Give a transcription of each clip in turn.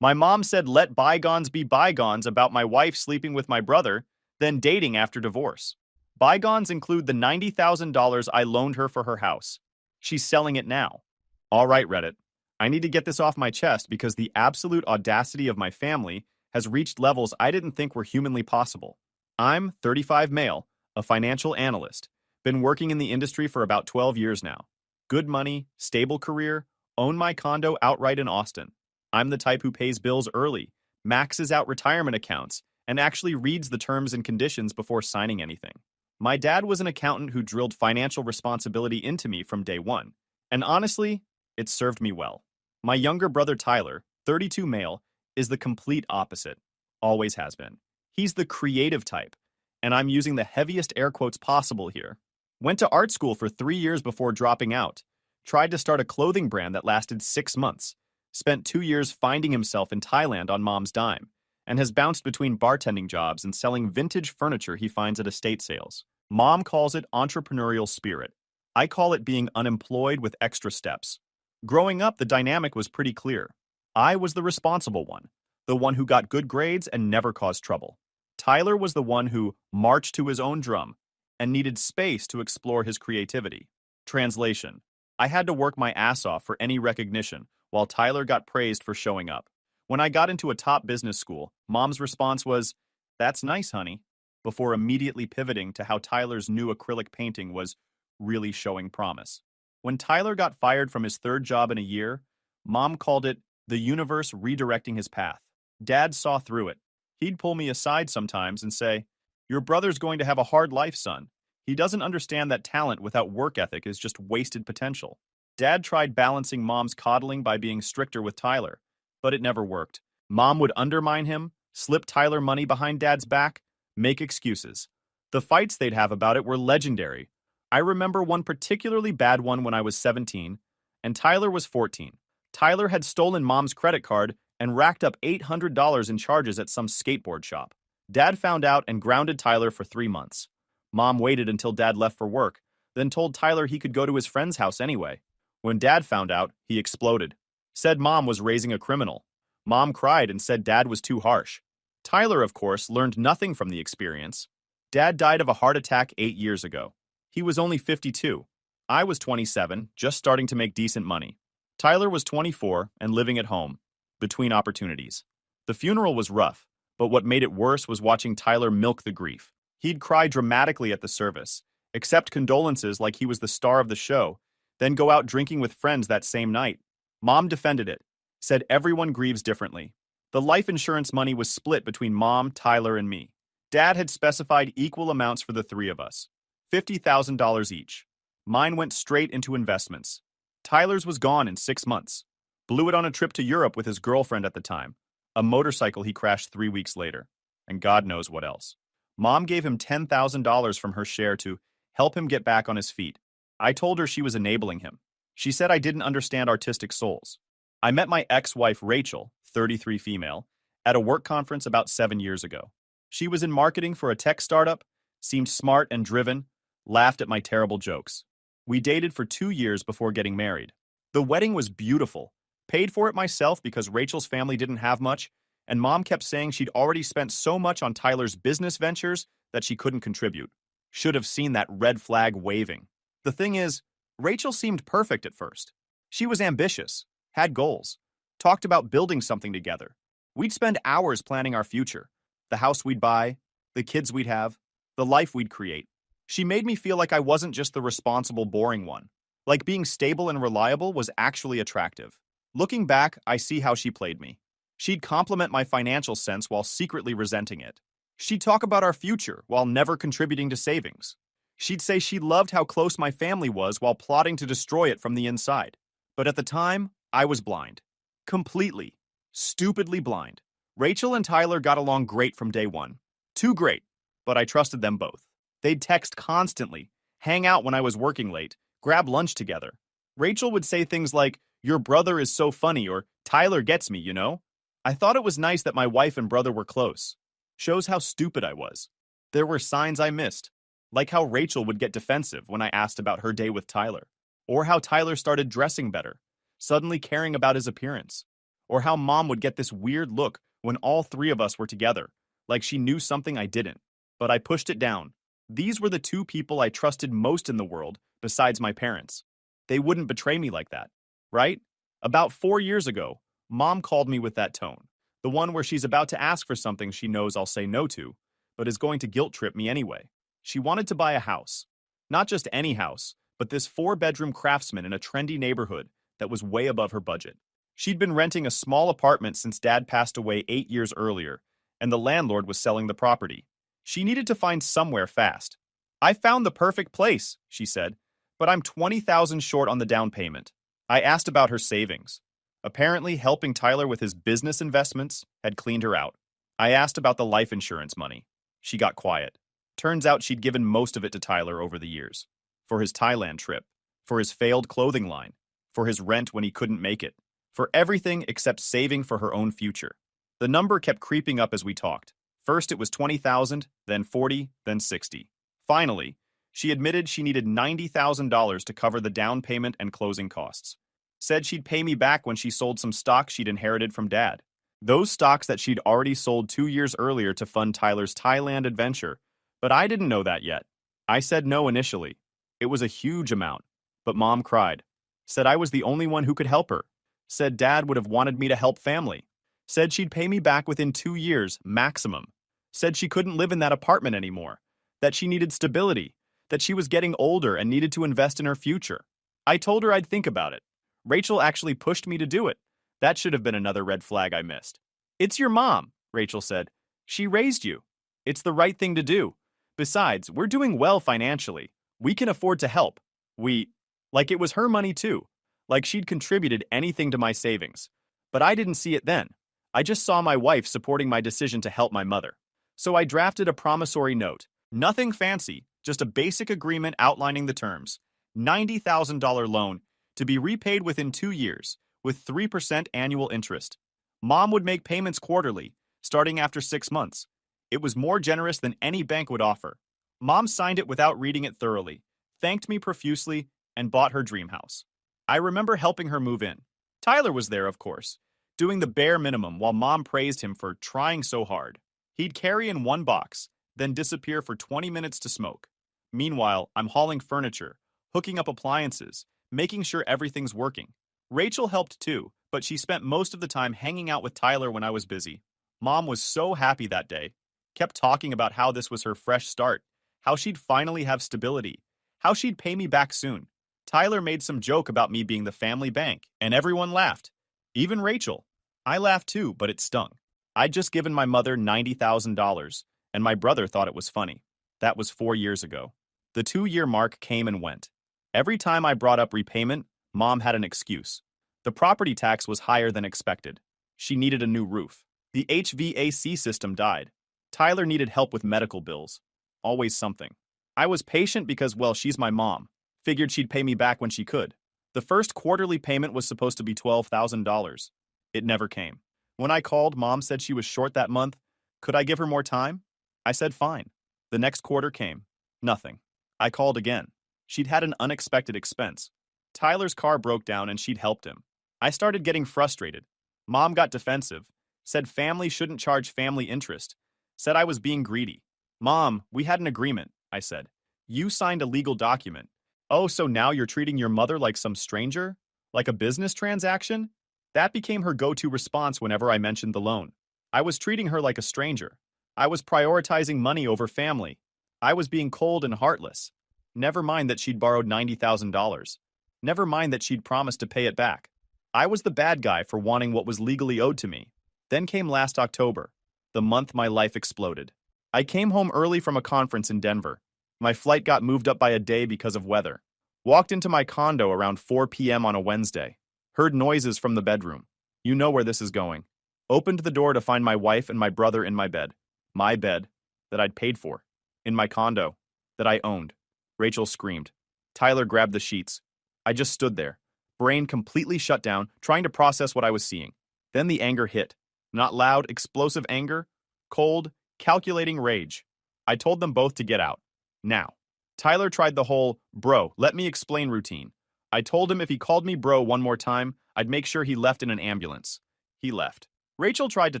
My mom said let bygones be bygones about my wife sleeping with my brother, then dating after divorce. Bygones include the $90,000 I loaned her for her house. She's selling it now. All right, Reddit. I need to get this off my chest because the absolute audacity of my family has reached levels I didn't think were humanly possible. I'm 35 male, a financial analyst, been working in the industry for about 12 years now. Good money, stable career, own my condo outright in Austin. I'm the type who pays bills early, maxes out retirement accounts, and actually reads the terms and conditions before signing anything. My dad was an accountant who drilled financial responsibility into me from day one, and honestly, it served me well. My younger brother Tyler, 32 male, is the complete opposite. Always has been. He's the creative type, and I'm using the heaviest air quotes possible here. Went to art school for 3 years before dropping out. Tried to start a clothing brand that lasted 6 months. Spent 2 years finding himself in Thailand on mom's dime, and has bounced between bartending jobs and selling vintage furniture he finds at estate sales. Mom calls it entrepreneurial spirit. I call it being unemployed with extra steps. Growing up, the dynamic was pretty clear. I was the responsible one, the one who got good grades and never caused trouble. Tyler was the one who marched to his own drum and needed space to explore his creativity. Translation: I had to work my ass off for any recognition, while Tyler got praised for showing up. When I got into a top business school, Mom's response was, "That's nice, honey," before immediately pivoting to how Tyler's new acrylic painting was really showing promise. When Tyler got fired from his third job in a year, Mom called it the universe redirecting his path. Dad saw through it. He'd pull me aside sometimes and say, "Your brother's going to have a hard life, son. He doesn't understand that talent without work ethic is just wasted potential." Dad tried balancing Mom's coddling by being stricter with Tyler, but it never worked. Mom would undermine him, slip Tyler money behind Dad's back, make excuses. The fights they'd have about it were legendary. I remember one particularly bad one when I was 17, and Tyler was 14. Tyler had stolen Mom's credit card and racked up $800 in charges at some skateboard shop. Dad found out and grounded Tyler for 3 months. Mom waited until Dad left for work, then told Tyler he could go to his friend's house anyway. When Dad found out, he exploded. Said Mom was raising a criminal. Mom cried and said Dad was too harsh. Tyler, of course, learned nothing from the experience. Dad died of a heart attack 8 years ago. He was only 52. I was 27, just starting to make decent money. Tyler was 24 and living at home, between opportunities. The funeral was rough, but what made it worse was watching Tyler milk the grief. He'd cry dramatically at the service, accept condolences like he was the star of the show, then go out drinking with friends that same night. Mom defended it, said everyone grieves differently. The life insurance money was split between Mom, Tyler, and me. Dad had specified equal amounts for the three of us, $50,000 each. Mine went straight into investments. Tyler's was gone in 6 months. Blew it on a trip to Europe with his girlfriend at the time, a motorcycle he crashed 3 weeks later, and God knows what else. Mom gave him $10,000 from her share to help him get back on his feet. I told her she was enabling him. She said I didn't understand artistic souls. I met my ex-wife Rachel, 33 female, at a work conference about 7 years ago. She was in marketing for a tech startup, seemed smart and driven, laughed at my terrible jokes. We dated for 2 years before getting married. The wedding was beautiful. Paid for it myself because Rachel's family didn't have much, and Mom kept saying she'd already spent so much on Tyler's business ventures that she couldn't contribute. Should have seen that red flag waving. The thing is, Rachel seemed perfect at first. She was ambitious, had goals, talked about building something together. We'd spend hours planning our future, the house we'd buy, the kids we'd have, the life we'd create. She made me feel like I wasn't just the responsible, boring one. Like being stable and reliable was actually attractive. Looking back, I see how she played me. She'd compliment my financial sense while secretly resenting it. She'd talk about our future while never contributing to savings. She'd say she loved how close my family was while plotting to destroy it from the inside. But at the time, I was blind. Completely. Stupidly blind. Rachel and Tyler got along great from day one. Too great, but I trusted them both. They'd text constantly, hang out when I was working late, grab lunch together. Rachel would say things like, "Your brother is so funny," or "Tyler gets me, you know?" I thought it was nice that my wife and brother were close. Shows how stupid I was. There were signs I missed, like how Rachel would get defensive when I asked about her day with Tyler, or how Tyler started dressing better, suddenly caring about his appearance, Or how mom would get this weird look when all three of us were together, like she knew something I didn't. But I pushed it down. These were the two people I trusted most in the world, besides my parents. They wouldn't betray me like that, right? About 4 years ago, mom called me with that tone. The one where she's about to ask for something she knows I'll say no to, but is going to guilt trip me anyway. She wanted to buy a house. Not just any house, but this 4-bedroom craftsman in a trendy neighborhood that was way above her budget. She'd been renting a small apartment since dad passed away 8 years earlier, and the landlord was selling the property. She needed to find somewhere fast. I found the perfect place, she said, but I'm $20,000 short on the down payment. I asked about her savings. Apparently, helping Tyler with his business investments had cleaned her out. I asked about the life insurance money. She got quiet. Turns out she'd given most of it to Tyler over the years. For his Thailand trip, for his failed clothing line, for his rent when he couldn't make it, for everything except saving for her own future. The number kept creeping up as we talked. First it was 20,000, then 40, then 60. Finally, she admitted she needed $90,000 to cover the down payment and closing costs. Said she'd pay me back when she sold some stocks she'd inherited from dad. Those stocks that she'd already sold 2 years earlier to fund Tyler's Thailand adventure, but I didn't know that yet. I said no initially. It was a huge amount, but mom cried. Said I was the only one who could help her. Said dad would have wanted me to help family. Said she'd pay me back within 2 years, maximum. Said she couldn't live in that apartment anymore. That she needed stability. That she was getting older and needed to invest in her future. I told her I'd think about it. Rachel actually pushed me to do it. That should have been another red flag I missed. It's your mom, Rachel said. She raised you. It's the right thing to do. Besides, we're doing well financially. We can afford to help. Like it was her money too. Like she'd contributed anything to my savings. But I didn't see it then. I just saw my wife supporting my decision to help my mother. So I drafted a promissory note. Nothing fancy, just a basic agreement outlining the terms. $90,000 loan to be repaid within 2 years, with 3% annual interest. Mom would make payments quarterly, starting after 6 months. It was more generous than any bank would offer. Mom signed it without reading it thoroughly, thanked me profusely, and bought her dream house. I remember helping her move in. Tyler was there, of course, doing the bare minimum while mom praised him for trying so hard. He'd carry in one box, then disappear for 20 minutes to smoke. Meanwhile, I'm hauling furniture, hooking up appliances, making sure everything's working. Rachel helped too, but she spent most of the time hanging out with Tyler when I was busy. Mom was so happy that day. Kept talking about how this was her fresh start, how she'd finally have stability, how she'd pay me back soon. Tyler made some joke about me being the family bank, and everyone laughed. Even Rachel. I laughed too, but it stung. I'd just given my mother $90,000, and my brother thought it was funny. That was 4 years ago. The 2-year mark came and went. Every time I brought up repayment, mom had an excuse. The property tax was higher than expected. She needed a new roof. The HVAC system died. Tyler needed help with medical bills. Always something. I was patient because, well, she's my mom. Figured she'd pay me back when she could. The first quarterly payment was supposed to be $12,000. It never came. When I called, mom said she was short that month. Could I give her more time? I said fine. The next quarter came. Nothing. I called again. She'd had an unexpected expense. Tyler's car broke down and she'd helped him. I started getting frustrated. Mom got defensive. Said family shouldn't charge family interest. Said I was being greedy. Mom, we had an agreement, I said. You signed a legal document. Oh, so now you're treating your mother like some stranger? Like a business transaction? That became her go-to response whenever I mentioned the loan. I was treating her like a stranger. I was prioritizing money over family. I was being cold and heartless. Never mind that she'd borrowed $90,000. Never mind that she'd promised to pay it back. I was the bad guy for wanting what was legally owed to me. Then came last October, the month my life exploded. I came home early from a conference in Denver. My flight got moved up by a day because of weather. Walked into my condo around 4 p.m. on a Wednesday. Heard noises from the bedroom. You know where this is going. Opened the door to find my wife and my brother in my bed. My bed, that I'd paid for. In my condo, that I owned. Rachel screamed. Tyler grabbed the sheets. I just stood there, brain completely shut down, trying to process what I was seeing. Then the anger hit. Not loud, explosive anger. Cold, calculating rage. I told them both to get out. Now. Tyler tried the whole, bro, let me explain routine. I told him if he called me bro one more time, I'd make sure he left in an ambulance. He left. Rachel tried to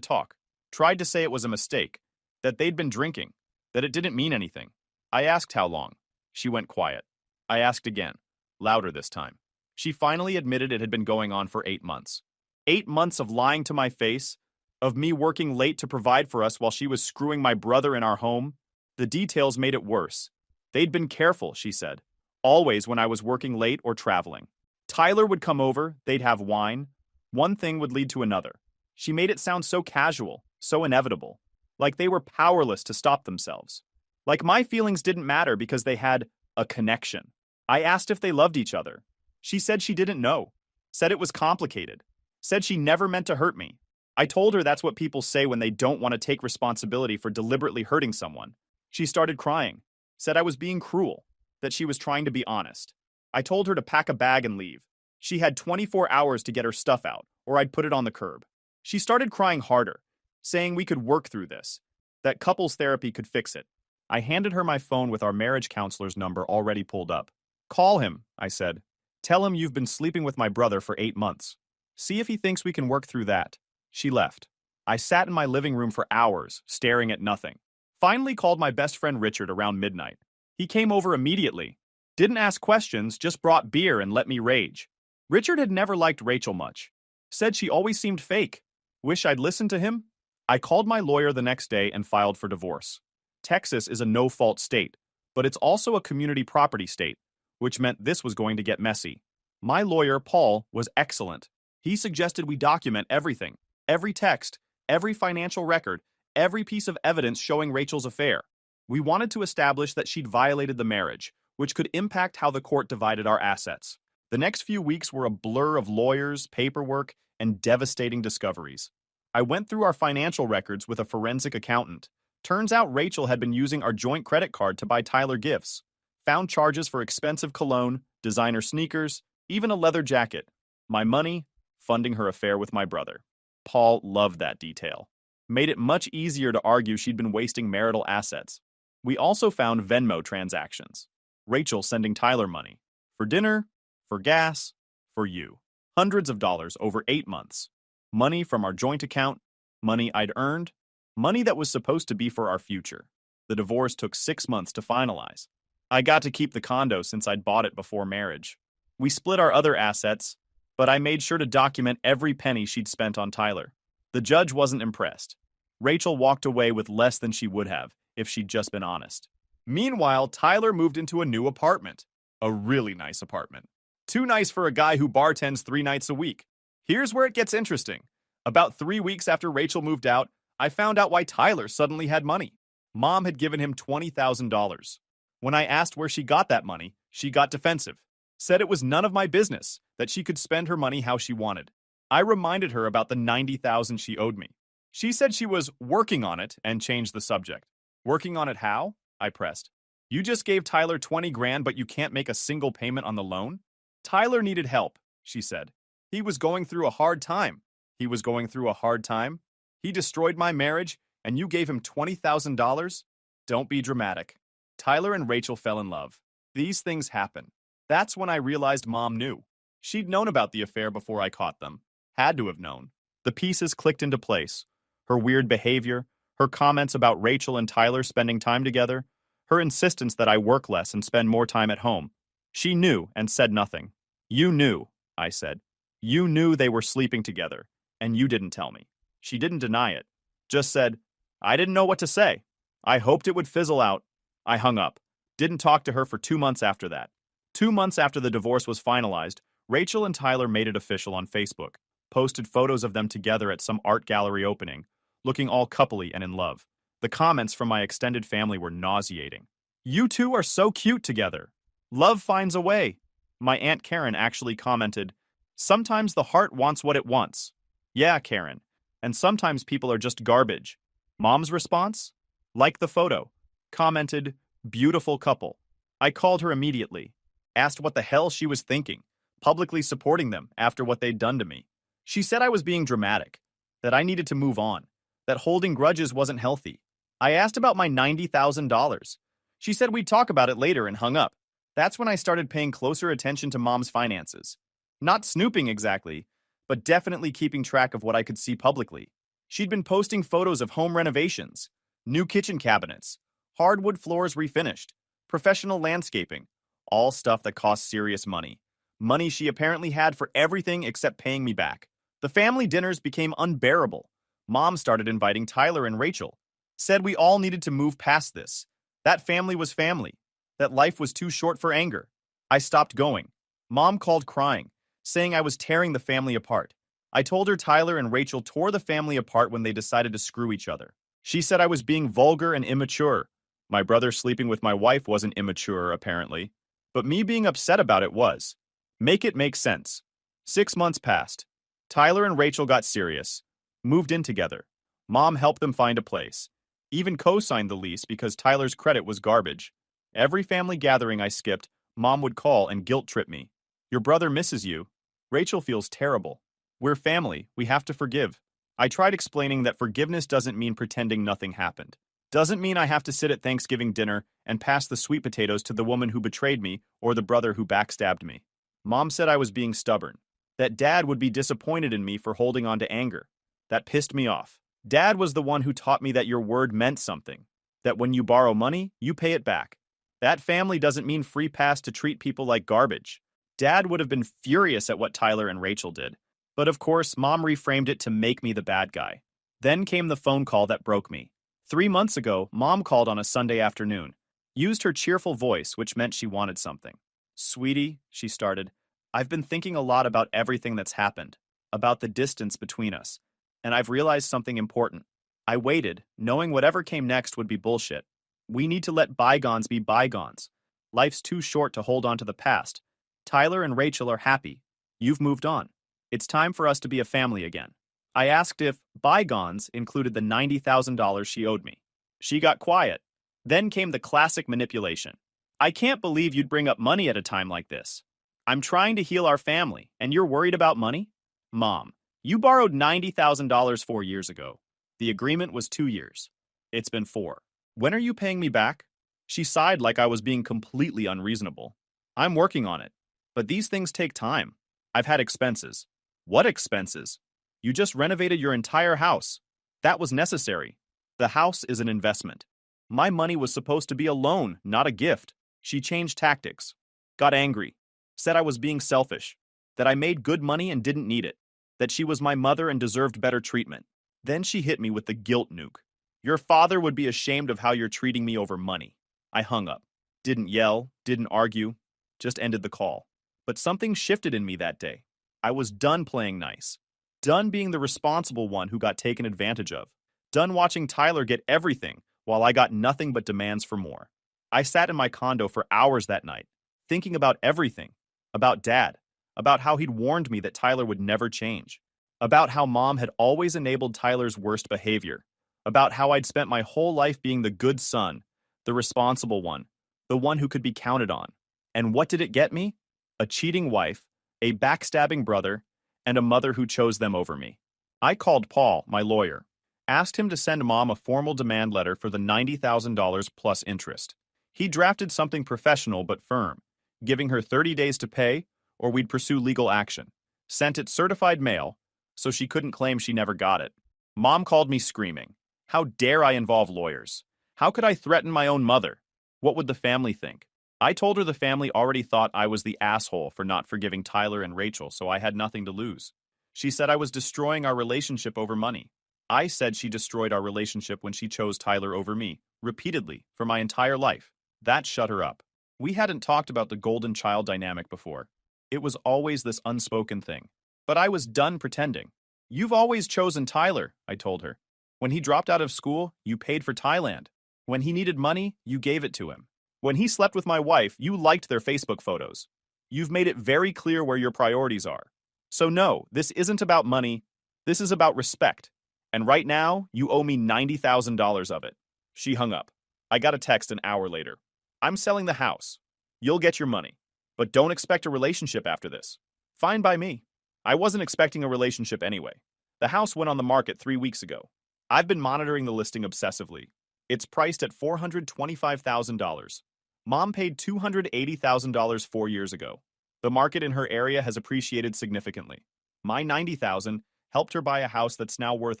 talk, tried to say it was a mistake, that they'd been drinking, that it didn't mean anything. I asked how long. She went quiet. I asked again, louder this time. She finally admitted it had been going on for 8 months. 8 months of lying to my face, of me working late to provide for us while she was screwing my brother in our home. The details made it worse. They'd been careful, she said, always when I was working late or traveling. Tyler would come over, they'd have wine. One thing would lead to another. She made it sound so casual, so inevitable, like they were powerless to stop themselves. Like my feelings didn't matter because they had a connection. I asked if they loved each other. She said she didn't know, said it was complicated, said she never meant to hurt me. I told her that's what people say when they don't want to take responsibility for deliberately hurting someone. She started crying, said I was being cruel, that she was trying to be honest. I told her to pack a bag and leave. She had 24 hours to get her stuff out, or I'd put it on the curb. She started crying harder, saying we could work through this, that couples therapy could fix it. I handed her my phone with our marriage counselor's number already pulled up. Call him, I said. Tell him you've been sleeping with my brother for 8 months. See if he thinks we can work through that. She left. I sat in my living room for hours, staring at nothing. Finally called my best friend Richard around midnight. He came over immediately. Didn't ask questions, just brought beer and let me rage. Richard had never liked Rachel much. Said she always seemed fake. Wish I'd listened to him? I called my lawyer the next day and filed for divorce. Texas is a no-fault state, but it's also a community property state, which meant this was going to get messy. My lawyer, Paul, was excellent. He suggested we document everything, every text, every financial record, every piece of evidence showing Rachel's affair. We wanted to establish that she'd violated the marriage, which could impact how the court divided our assets. The next few weeks were a blur of lawyers, paperwork, and devastating discoveries. I went through our financial records with a forensic accountant. Turns out Rachel had been using our joint credit card to buy Tyler gifts. Found charges for expensive cologne, designer sneakers, even a leather jacket. My money, funding her affair with my brother. Paul loved that detail. Made it much easier to argue she'd been wasting marital assets. We also found Venmo transactions. Rachel sending Tyler money. For dinner, for gas, for you. Hundreds of dollars over 8 months. Money from our joint account, money I'd earned, money that was supposed to be for our future. The divorce took 6 months to finalize. I got to keep the condo since I'd bought it before marriage. We split our other assets, but I made sure to document every penny she'd spent on Tyler. The judge wasn't impressed. Rachel walked away with less than she would have if she'd just been honest. Meanwhile, Tyler moved into a new apartment. A really nice apartment. Too nice for a guy who bartends 3 nights a week. Here's where it gets interesting. About 3 weeks after Rachel moved out, I found out why Tyler suddenly had money. Mom had given him $20,000. When I asked where she got that money, she got defensive. Said it was none of my business, that she could spend her money how she wanted. I reminded her about the $90,000 she owed me. She said she was working on it and changed the subject. Working on it how? I pressed. You just gave Tyler 20 grand, but you can't make a single payment on the loan? Tyler needed help, she said. He was going through a hard time. He was going through a hard time? He destroyed my marriage, and you gave him $20,000? Don't be dramatic. Tyler and Rachel fell in love. These things happen. That's when I realized Mom knew. She'd known about the affair before I caught them. Had to have known. The pieces clicked into place. Her weird behavior, her comments about Rachel and Tyler spending time together, her insistence that I work less and spend more time at home. She knew and said nothing. You knew, I said. You knew they were sleeping together, and you didn't tell me. She didn't deny it. Just said, I didn't know what to say. I hoped it would fizzle out. I hung up. Didn't talk to her for 2 months after that. 2 months after the divorce was finalized, Rachel and Tyler made it official on Facebook, posted photos of them together at some art gallery opening, looking all coupley and in love. The comments from my extended family were nauseating. You two are so cute together. Love finds a way. My Aunt Karen actually commented, sometimes the heart wants what it wants. Yeah, Karen. And sometimes people are just garbage. Mom's response? Like the photo. Commented, beautiful couple. I called her immediately. Asked what the hell she was thinking, publicly supporting them after what they'd done to me. She said I was being dramatic, that I needed to move on, that holding grudges wasn't healthy. I asked about my $90,000. She said we'd talk about it later and hung up. That's when I started paying closer attention to Mom's finances. Not snooping exactly, but definitely keeping track of what I could see publicly. She'd been posting photos of home renovations, new kitchen cabinets, hardwood floors refinished, professional landscaping, all stuff that cost serious money. Money she apparently had for everything except paying me back. The family dinners became unbearable. Mom started inviting Tyler and Rachel. Said we all needed to move past this. That family was family. That life was too short for anger. I stopped going. Mom called crying, saying I was tearing the family apart. I told her Tyler and Rachel tore the family apart when they decided to screw each other. She said I was being vulgar and immature. My brother sleeping with my wife wasn't immature, apparently. But me being upset about it was. Make it make sense. 6 months passed. Tyler and Rachel got serious. Moved in together. Mom helped them find a place. Even co-signed the lease because Tyler's credit was garbage. Every family gathering I skipped, Mom would call and guilt-trip me. Your brother misses you. Rachel feels terrible. We're family, we have to forgive. I tried explaining that forgiveness doesn't mean pretending nothing happened. Doesn't mean I have to sit at Thanksgiving dinner and pass the sweet potatoes to the woman who betrayed me or the brother who backstabbed me. Mom said I was being stubborn. That Dad would be disappointed in me for holding on to anger. That pissed me off. Dad was the one who taught me that your word meant something. That when you borrow money, you pay it back. That family doesn't mean free pass to treat people like garbage. Dad would have been furious at what Tyler and Rachel did. But of course, Mom reframed it to make me the bad guy. Then came the phone call that broke me. 3 months ago, Mom called on a Sunday afternoon. Used her cheerful voice, which meant she wanted something. Sweetie, she started, I've been thinking a lot about everything that's happened. About the distance between us. And I've realized something important. I waited, knowing whatever came next would be bullshit. We need to let bygones be bygones. Life's too short to hold on to the past. Tyler and Rachel are happy. You've moved on. It's time for us to be a family again. I asked if bygones included the $90,000 she owed me. She got quiet. Then came the classic manipulation. I can't believe you'd bring up money at a time like this. I'm trying to heal our family, and you're worried about money? Mom, you borrowed $90,000 4 years ago. The agreement was 2 years. It's been 4. When are you paying me back? She sighed like I was being completely unreasonable. I'm working on it. But these things take time. I've had expenses. What expenses? You just renovated your entire house. That was necessary. The house is an investment. My money was supposed to be a loan, not a gift. She changed tactics. Got angry. Said I was being selfish. That I made good money and didn't need it. That she was my mother and deserved better treatment. Then she hit me with the guilt nuke. Your father would be ashamed of how you're treating me over money. I hung up. Didn't yell, didn't argue, just ended the call. But something shifted in me that day. I was done playing nice. Done being the responsible one who got taken advantage of. Done watching Tyler get everything while I got nothing but demands for more. I sat in my condo for hours that night, thinking about everything. About Dad. About how he'd warned me that Tyler would never change. About how Mom had always enabled Tyler's worst behavior. About how I'd spent my whole life being the good son, the responsible one, the one who could be counted on. And what did it get me? A cheating wife, a backstabbing brother, and a mother who chose them over me. I called Paul, my lawyer, asked him to send Mom a formal demand letter for the $90,000 plus interest. He drafted something professional but firm, giving her 30 days to pay, or we'd pursue legal action. Sent it certified mail, so she couldn't claim she never got it. Mom called me screaming. How dare I involve lawyers? How could I threaten my own mother? What would the family think? I told her the family already thought I was the asshole for not forgiving Tyler and Rachel, so I had nothing to lose. She said I was destroying our relationship over money. I said she destroyed our relationship when she chose Tyler over me, repeatedly, for my entire life. That shut her up. We hadn't talked about the golden child dynamic before. It was always this unspoken thing. But I was done pretending. You've always chosen Tyler, I told her. When he dropped out of school, you paid for Thailand. When he needed money, you gave it to him. When he slept with my wife, you liked their Facebook photos. You've made it very clear where your priorities are. So no, this isn't about money. This is about respect. And right now, you owe me $90,000 of it. She hung up. I got a text an hour later. I'm selling the house. You'll get your money. But don't expect a relationship after this. Fine by me. I wasn't expecting a relationship anyway. The house went on the market 3 weeks ago. I've been monitoring the listing obsessively. It's priced at $425,000. Mom paid $280,000 4 years ago. The market in her area has appreciated significantly. My $90,000 helped her buy a house that's now worth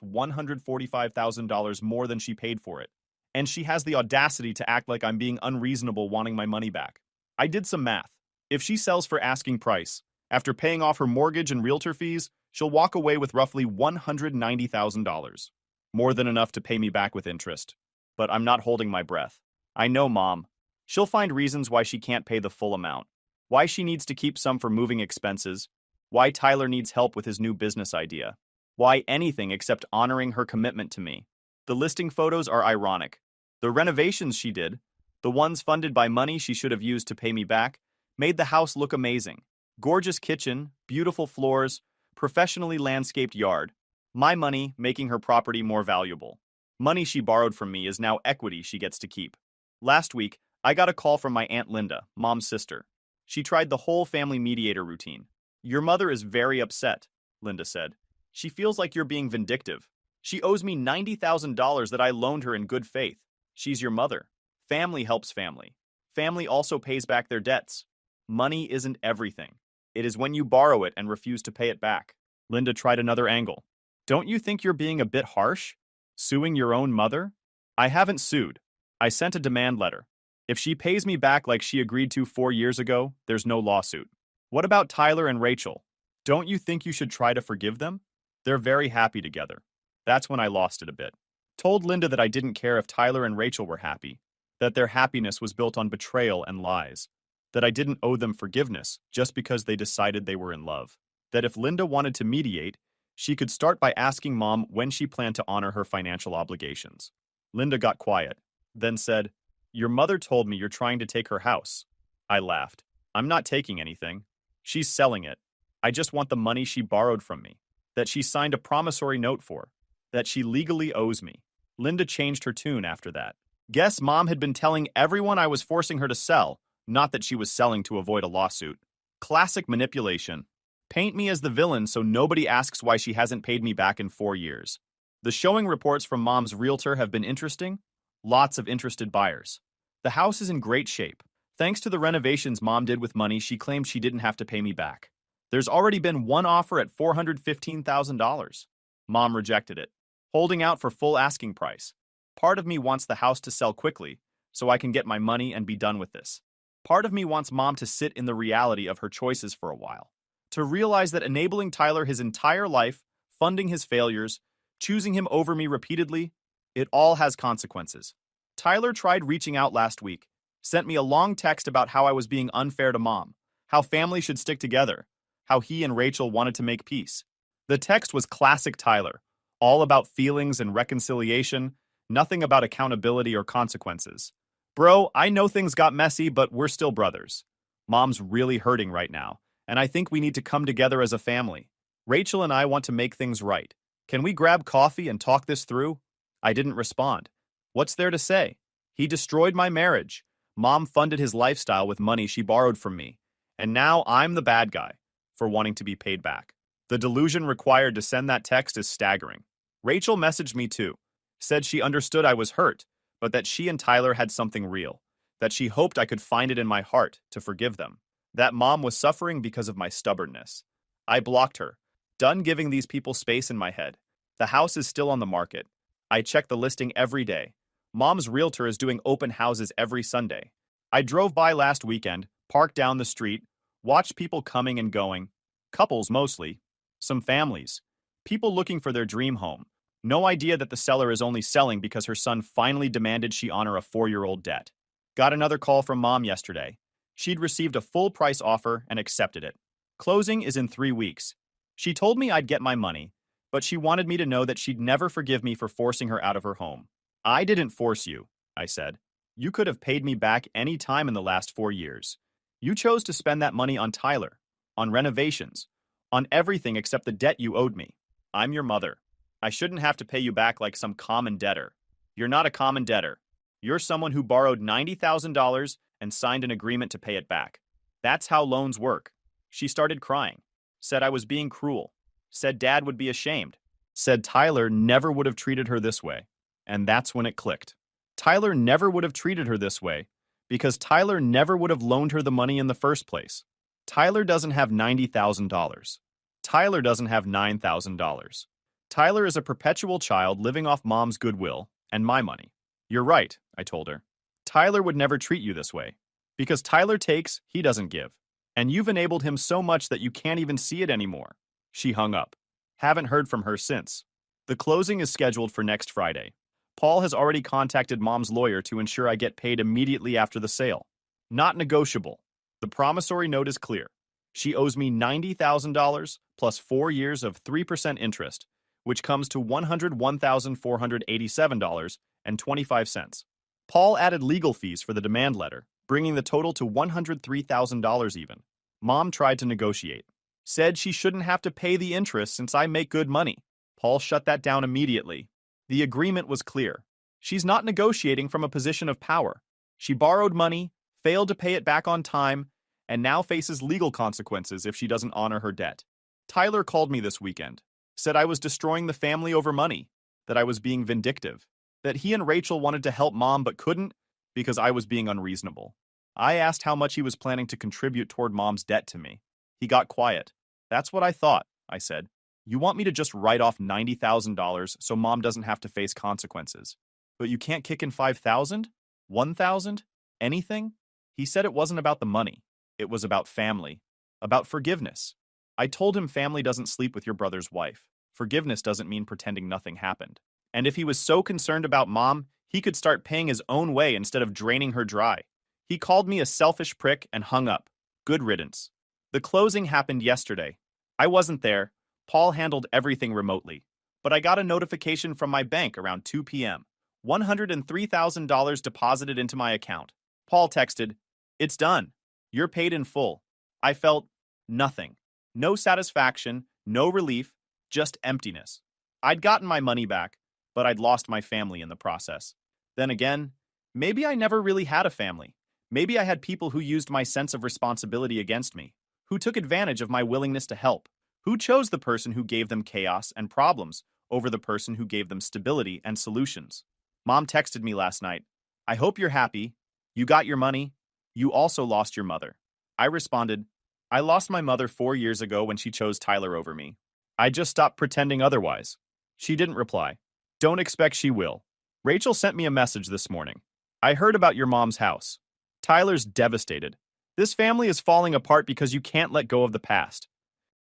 $145,000 more than she paid for it. And she has the audacity to act like I'm being unreasonable wanting my money back. I did some math. If she sells for asking price, after paying off her mortgage and realtor fees, she'll walk away with roughly $190,000. More than enough to pay me back with interest. But I'm not holding my breath. I know, Mom. She'll find reasons why she can't pay the full amount. Why she needs to keep some for moving expenses. Why Tyler needs help with his new business idea. Why anything except honoring her commitment to me. The listing photos are ironic. The renovations she did, the ones funded by money she should have used to pay me back, made the house look amazing. Gorgeous kitchen, beautiful floors, professionally landscaped yard. My money making her property more valuable. Money she borrowed from me is now equity she gets to keep. Last week, I got a call from my Aunt Linda, Mom's sister. She tried the whole family mediator routine. Your mother is very upset, Linda said. She feels like you're being vindictive. She owes me $90,000 that I loaned her in good faith. She's your mother. Family helps family. Family also pays back their debts. Money isn't everything. It is when you borrow it and refuse to pay it back. Linda tried another angle. Don't you think you're being a bit harsh? Suing your own mother? I haven't sued. I sent a demand letter. If she pays me back like she agreed to 4 years ago, there's no lawsuit. What about Tyler and Rachel? Don't you think you should try to forgive them? They're very happy together. That's when I lost it a bit. Told Linda that I didn't care if Tyler and Rachel were happy, that their happiness was built on betrayal and lies, that I didn't owe them forgiveness just because they decided they were in love, that if Linda wanted to mediate, she could start by asking Mom when she planned to honor her financial obligations. Linda got quiet, then said, Your mother told me you're trying to take her house. I laughed. I'm not taking anything. She's selling it. I just want the money she borrowed from me, that she signed a promissory note for, that she legally owes me. Linda changed her tune after that. Guess Mom had been telling everyone I was forcing her to sell, not that she was selling to avoid a lawsuit. Classic manipulation. Paint me as the villain so nobody asks why she hasn't paid me back in 4 years. The showing reports from Mom's realtor have been interesting. Lots of interested buyers. The house is in great shape. Thanks to the renovations Mom did with money she claimed she didn't have to pay me back. There's already been one offer at $415,000. Mom rejected it, holding out for full asking price. Part of me wants the house to sell quickly so I can get my money and be done with this. Part of me wants Mom to sit in the reality of her choices for a while, to realize that enabling Tyler his entire life, funding his failures, choosing him over me repeatedly, it all has consequences. Tyler tried reaching out last week, sent me a long text about how I was being unfair to Mom, how family should stick together, how he and Rachel wanted to make peace. The text was classic Tyler, all about feelings and reconciliation, nothing about accountability or consequences. Bro, I know things got messy, but we're still brothers. Mom's really hurting right now, and I think we need to come together as a family. Rachel and I want to make things right. Can we grab coffee and talk this through? I didn't respond. What's there to say? He destroyed my marriage. Mom funded his lifestyle with money she borrowed from me. And now I'm the bad guy for wanting to be paid back. The delusion required to send that text is staggering. Rachel messaged me too. Said she understood I was hurt, but that she and Tyler had something real. That she hoped I could find it in my heart to forgive them. That Mom was suffering because of my stubbornness. I blocked her. Done giving these people space in my head. The house is still on the market. I check the listing every day. Mom's realtor is doing open houses every Sunday. I drove by last weekend, parked down the street, watched people coming and going. Couples mostly. Some families. People looking for their dream home. No idea that the seller is only selling because her son finally demanded she honor a 4-year-old debt. Got another call from Mom yesterday. She'd received a full price offer and accepted it. Closing is in 3 weeks. She told me I'd get my money, but she wanted me to know that she'd never forgive me for forcing her out of her home. I didn't force you, I said. You could have paid me back any time in the last 4 years. You chose to spend that money on Tyler, on renovations, on everything except the debt you owed me. I'm your mother. I shouldn't have to pay you back like some common debtor. You're not a common debtor. You're someone who borrowed $90,000 and signed an agreement to pay it back. That's how loans work. She started crying. Said I was being cruel. Said Dad would be ashamed. Said Tyler never would have treated her this way. And that's when it clicked. Tyler never would have treated her this way because Tyler never would have loaned her the money in the first place. Tyler doesn't have $90,000. Tyler doesn't have $9,000. Tyler is a perpetual child living off mom's goodwill and my money. You're right, I told her. Tyler would never treat you this way. Because Tyler takes, he doesn't give. And you've enabled him so much that you can't even see it anymore. She hung up. Haven't heard from her since. The closing is scheduled for next Friday. Paul has already contacted mom's lawyer to ensure I get paid immediately after the sale. Not negotiable. The promissory note is clear. She owes me $90,000 plus 4 years of 3% interest, which comes to $101,487.25. Paul added legal fees for the demand letter, bringing the total to $103,000 even. Mom tried to negotiate. Said she shouldn't have to pay the interest since I make good money. Paul shut that down immediately. The agreement was clear. She's not negotiating from a position of power. She borrowed money, failed to pay it back on time, and now faces legal consequences if she doesn't honor her debt. Tyler called me this weekend, said I was destroying the family over money, that I was being vindictive, that he and Rachel wanted to help mom but couldn't because I was being unreasonable. I asked how much he was planning to contribute toward mom's debt to me. He got quiet. That's what I thought, I said. You want me to just write off $90,000 so mom doesn't have to face consequences. But you can't kick in 5,000? 1,000? Anything? He said it wasn't about the money. It was about family. About forgiveness. I told him family doesn't sleep with your brother's wife. Forgiveness doesn't mean pretending nothing happened. And if he was so concerned about mom, he could start paying his own way instead of draining her dry. He called me a selfish prick and hung up. Good riddance. The closing happened yesterday. I wasn't there. Paul handled everything remotely. But I got a notification from my bank around 2 p.m. $103,000 deposited into my account. Paul texted, "It's done. You're paid in full." I felt nothing. No satisfaction, no relief, just emptiness. I'd gotten my money back, but I'd lost my family in the process. Then again, maybe I never really had a family. Maybe I had people who used my sense of responsibility against me, who took advantage of my willingness to help, who chose the person who gave them chaos and problems over the person who gave them stability and solutions. Mom texted me last night, "I hope you're happy. You got your money. You also lost your mother." I responded, "I lost my mother 4 years ago when she chose Tyler over me. I just stopped pretending otherwise." She didn't reply. Don't expect she will. Rachel sent me a message this morning. "I heard about your mom's house. Tyler's devastated. This family is falling apart because you can't let go of the past."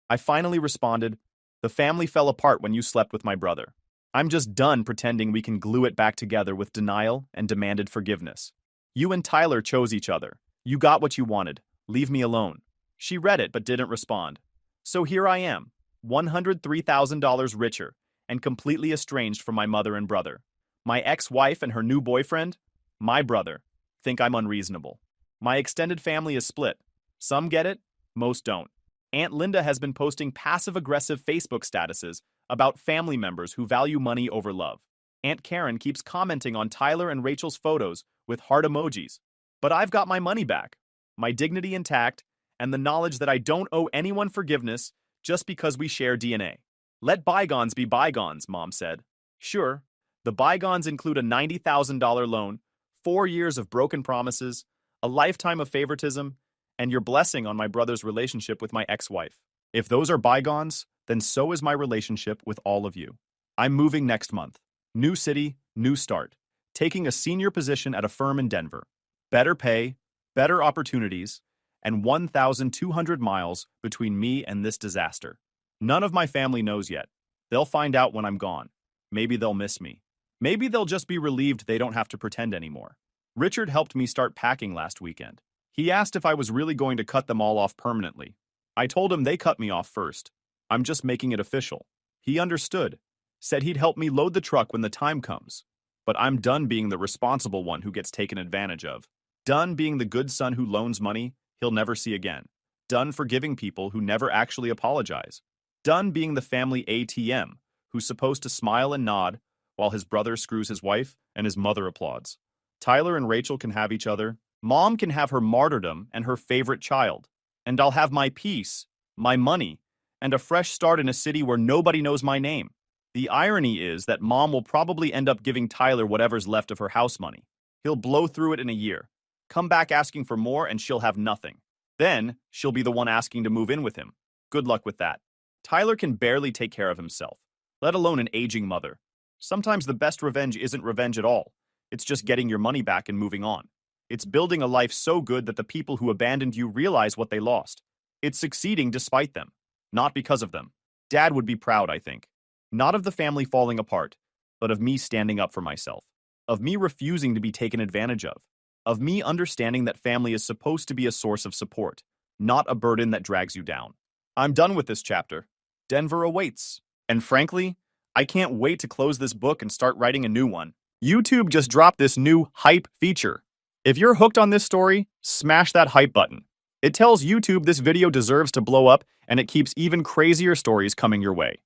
I finally responded, "The family fell apart when you slept with my brother. I'm just done pretending we can glue it back together with denial and demanded forgiveness. You and Tyler chose each other. You got what you wanted. Leave me alone." She read it but didn't respond. So here I am, $103,000 richer and completely estranged from my mother and brother. My ex-wife and her new boyfriend, my brother, think I'm unreasonable. My extended family is split. Some get it, most don't. Aunt Linda has been posting passive-aggressive Facebook statuses about family members who value money over love. Aunt Karen keeps commenting on Tyler and Rachel's photos with heart emojis. But I've got my money back, my dignity intact, and the knowledge that I don't owe anyone forgiveness just because we share DNA. Let bygones be bygones, Mom said. Sure, the bygones include a $90,000 loan, 4 years of broken promises, a lifetime of favoritism, and your blessing on my brother's relationship with my ex-wife. If those are bygones, then so is my relationship with all of you. I'm moving next month. New city, new start. Taking a senior position at a firm in Denver. Better pay, better opportunities, and 1,200 miles between me and this disaster. None of my family knows yet. They'll find out when I'm gone. Maybe they'll miss me. Maybe they'll just be relieved they don't have to pretend anymore. Richard helped me start packing last weekend. He asked if I was really going to cut them all off permanently. I told him they cut me off first. I'm just making it official. He understood. Said he'd help me load the truck when the time comes. But I'm done being the responsible one who gets taken advantage of. Done being the good son who loans money he'll never see again. Done forgiving people who never actually apologize. Done being the family ATM who's supposed to smile and nod while his brother screws his wife and his mother applauds. Tyler and Rachel can have each other. Mom can have her martyrdom and her favorite child. And I'll have my peace, my money, and a fresh start in a city where nobody knows my name. The irony is that Mom will probably end up giving Tyler whatever's left of her house money. He'll blow through it in a year. Come back asking for more and she'll have nothing. Then, she'll be the one asking to move in with him. Good luck with that. Tyler can barely take care of himself, let alone an aging mother. Sometimes the best revenge isn't revenge at all. It's just getting your money back and moving on. It's building a life so good that the people who abandoned you realize what they lost. It's succeeding despite them, not because of them. Dad would be proud, I think. Not of the family falling apart, but of me standing up for myself. Of me refusing to be taken advantage of. Of me understanding that family is supposed to be a source of support, not a burden that drags you down. I'm done with this chapter. Denver awaits. And frankly, I can't wait to close this book and start writing a new one. YouTube just dropped this new hype feature. If you're hooked on this story, smash that hype button. It tells YouTube this video deserves to blow up, and it keeps even crazier stories coming your way.